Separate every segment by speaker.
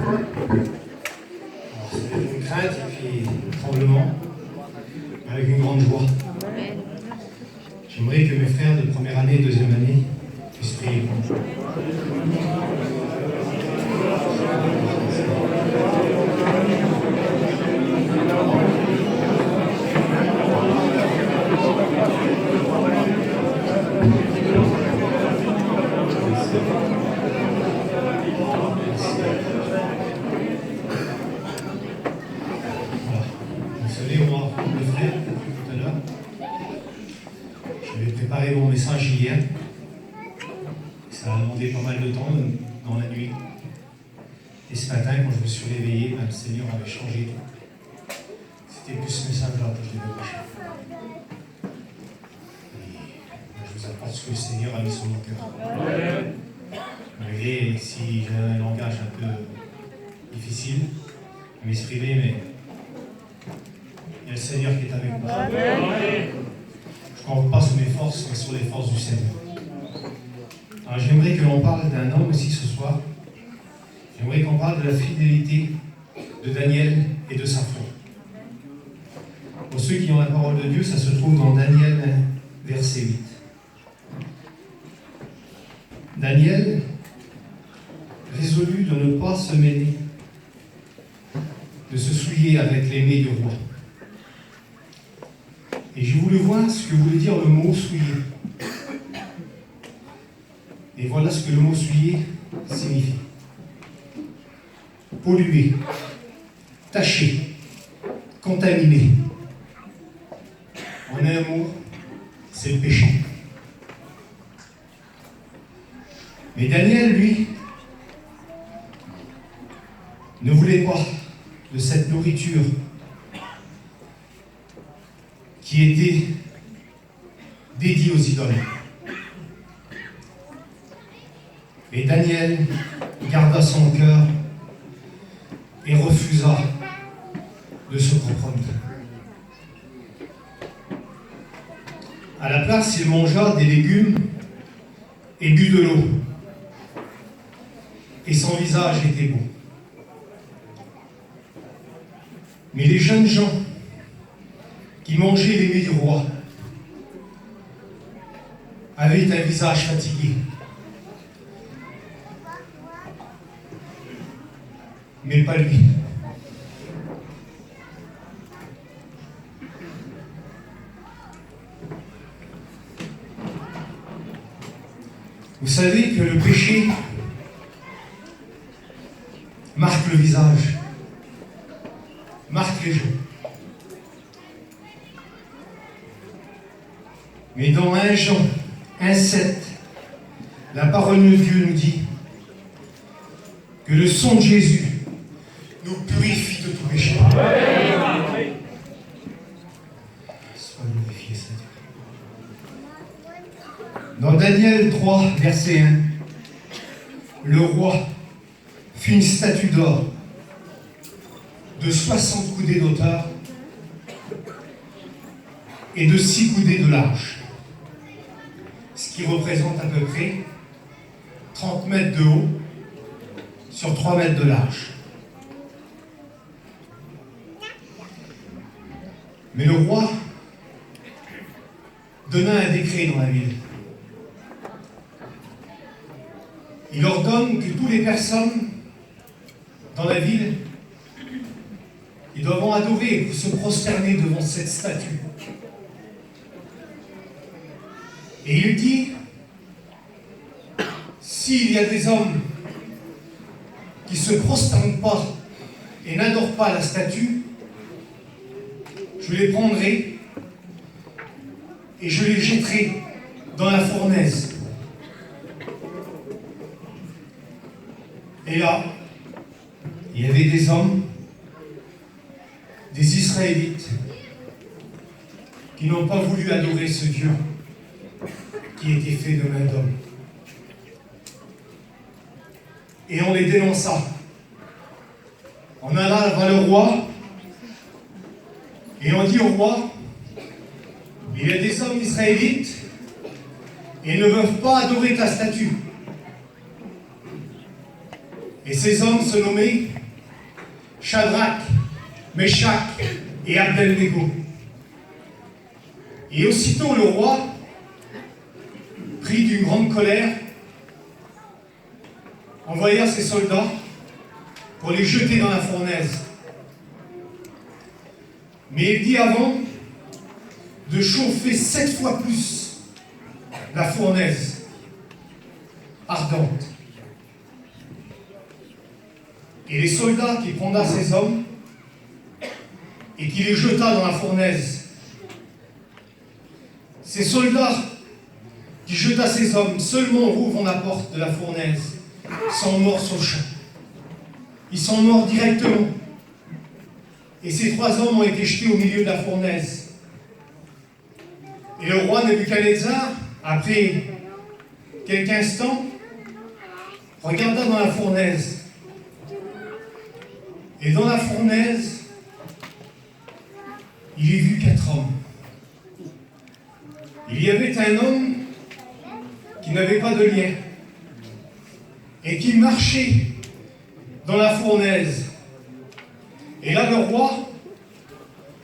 Speaker 1: Avec une crainte et puis un tremblement, avec une grande joie. J'aimerais que mes frères de première année et deuxième année puissent prier pour moi. Vous savez, moi, le frère, tout à l'heure, j'avais préparé mon message hier. Ça a demandé pas mal de temps dans la nuit. Et ce matin, quand je me suis réveillé, le Seigneur avait changé. C'était plus ce message-là que je devais prêcher. Et je vous apporte ce que le Seigneur a mis sur mon cœur. Malgré si j'ai un langage un peu difficile à m'exprimer, mais il y a le Seigneur qui est avec moi. Je ne compte pas sur mes forces, mais sur les forces du Seigneur. Alors j'aimerais que l'on parle d'un homme aussi ce soir. J'aimerais qu'on parle de la fidélité de Daniel et de sa foi. Pour ceux qui ont la parole de Dieu, ça se trouve dans Daniel 1, verset 8. Daniel résolut de ne pas se mêler, de se souiller avec les mets du roi. Et j'ai voulu voir ce que voulait dire le mot souiller. Et voilà ce que le mot souiller signifie. Polluer, tacher, contaminer. En un mot, c'est le péché. Mais Daniel, lui, ne voulait pas de cette nourriture qui était dédiée aux idoles. Mais Daniel garda son cœur et refusa de se compromettre. À la place, il mangea des légumes et but de l'eau. Et son visage était beau. Mais les jeunes gens qui mangeaient les mets du roi avaient un visage fatigué. Mais pas lui. Vous savez que le péché marque le visage, marque les gens. Mais dans 1 Jean 1,7, la parole de Dieu nous dit que le sang de Jésus nous purifie de tout péché. Sois glorifié, Seigneur. Dans Daniel 3, verset 1, le roi fit une statue d'or de 60 coudées d'auteur et de 6 coudées de large, ce qui représente à peu près 30 mètres de haut sur 3 mètres de large. Mais le roi donna un décret dans la ville. Il ordonne que toutes les personnes dans la ville, ils doivent adorer, se prosterner devant cette statue. Et il dit, s'il y a des hommes qui ne se prosternent pas et n'adorent pas la statue, je les prendrai et je les jetterai dans la fournaise. Et là, il y avait des hommes, des Israélites, qui n'ont pas voulu adorer ce Dieu qui était fait de main d'homme. Et on les dénonça. On alla vers le roi et on dit au roi, il y a des hommes israélites et ils ne veulent pas adorer ta statue. Et ces hommes se nommaient Shadrach, Meshach et Abednego. Et aussitôt le roi, pris d'une grande colère, envoya ses soldats pour les jeter dans la fournaise. Mais il dit avant de chauffer 7 fois plus la fournaise ardente. Et les soldats qui prendra ces hommes et qui les jeta dans la fournaise, ces soldats qui jeta ces hommes seulement rouvrant la porte de la fournaise, sont morts sur le champ. Ils sont morts directement. Et ces 3 hommes ont été jetés au milieu de la fournaise. Et le roi Nebuchadnezzar, après quelques instants, regarda dans la fournaise. Et dans la fournaise, il y vit 4 hommes. Il y avait un homme qui n'avait pas de lien et qui marchait dans la fournaise. Et là, le roi,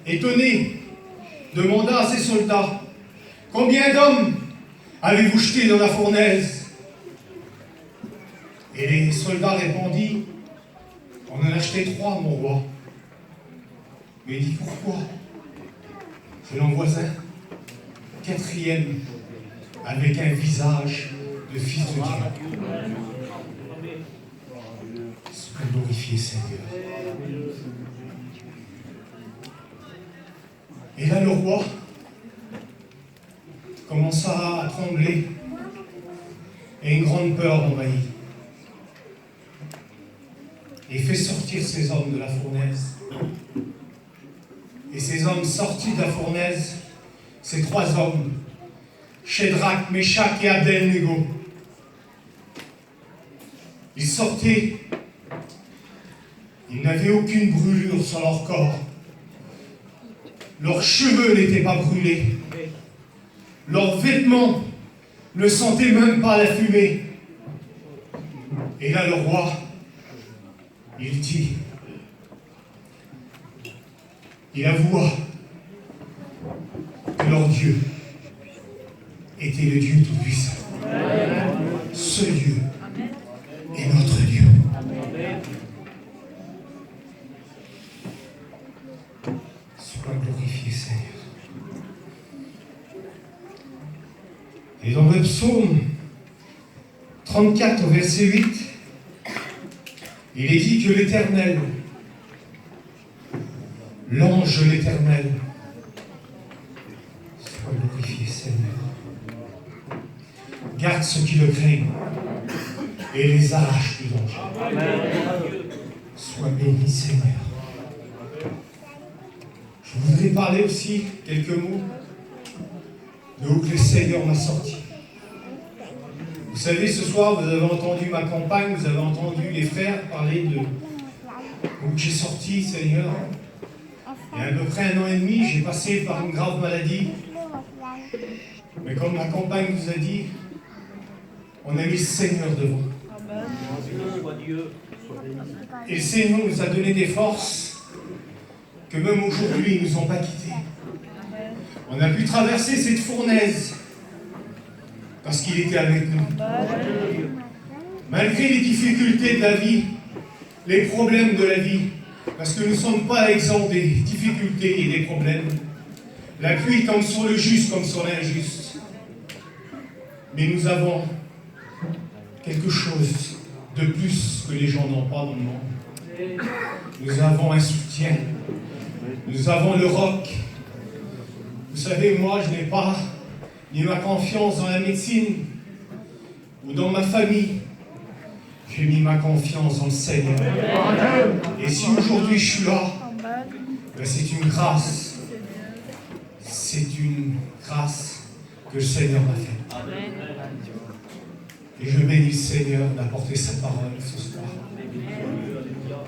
Speaker 1: étonné, demanda à ses soldats, « Combien d'hommes avez-vous jeté dans la fournaise ?» Et les soldats répondirent, « On en a jeté 3, mon roi. » Mais il dit, « Pourquoi ?» C'est l'an voisin, 4e, avec un visage de fils de Dieu. Sois glorifié, Seigneur. Et là, le roi commença à trembler et une grande peur l'envahit. Et il fait sortir ces hommes de la fournaise. Et ces hommes sortis de la fournaise, ces 3 hommes, Shadrach, Meshach et Abednego, ils sortaient, ils n'avaient aucune brûlure sur leur corps. Leurs cheveux n'étaient pas brûlés. Leurs vêtements ne sentaient même pas la fumée. Et là, le roi, il dit, il avoua que leur Dieu était le Dieu Tout-Puissant. Ce Dieu est notre Dieu. Sois glorifié, Seigneur. Et dans le psaume 34, verset 8, il est dit que l'Éternel, l'ange de l'Éternel, soit glorifié, Seigneur, garde ceux qui le craignent et les arrache du danger. Sois béni, Seigneur. Je voudrais parler aussi quelques mots de où que le Seigneur m'a sorti. Vous savez, ce soir, vous avez entendu ma compagne, vous avez entendu les frères parler de où j'ai sorti, Seigneur. Il y a à peu près 1 an et demi, j'ai passé par une grave maladie. Mais comme ma compagne vous a dit, on a mis le Seigneur devant. Et le Seigneur nous a donné des forces que même aujourd'hui, ils ne nous ont pas quittés. On a pu traverser cette fournaise parce qu'il était avec nous. Malgré les difficultés de la vie, les problèmes de la vie, parce que nous ne sommes pas exempts des difficultés et des problèmes. La pluie tombe sur le juste comme sur l'injuste. Mais nous avons quelque chose de plus que les gens n'ont pas dans le monde. Nous avons un soutien. Nous avons le roc. Vous savez, moi, je n'ai pas mis ma confiance dans la médecine ou dans ma famille. J'ai mis ma confiance en le Seigneur. Et si aujourd'hui je suis là, ben c'est une grâce. C'est une grâce que le Seigneur m'a faite. Et je bénis le Seigneur d'apporter sa parole ce soir.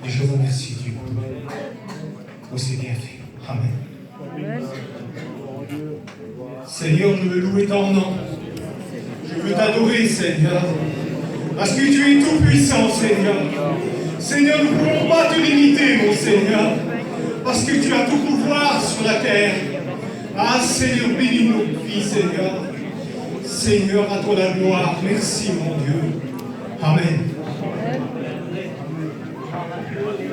Speaker 1: Et je remercie Dieu pour ses bienfaits. Amen. Seigneur, je veux louer ton nom. Je veux t'adorer, Seigneur. Parce que tu es tout puissant, Seigneur. Seigneur, nous ne pouvons pas te limiter, mon Seigneur. Parce que tu as tout pouvoir sur la terre. Ah, Seigneur, bénis nos vies, Seigneur. Seigneur, à toi la gloire. Merci, mon Dieu. Amen.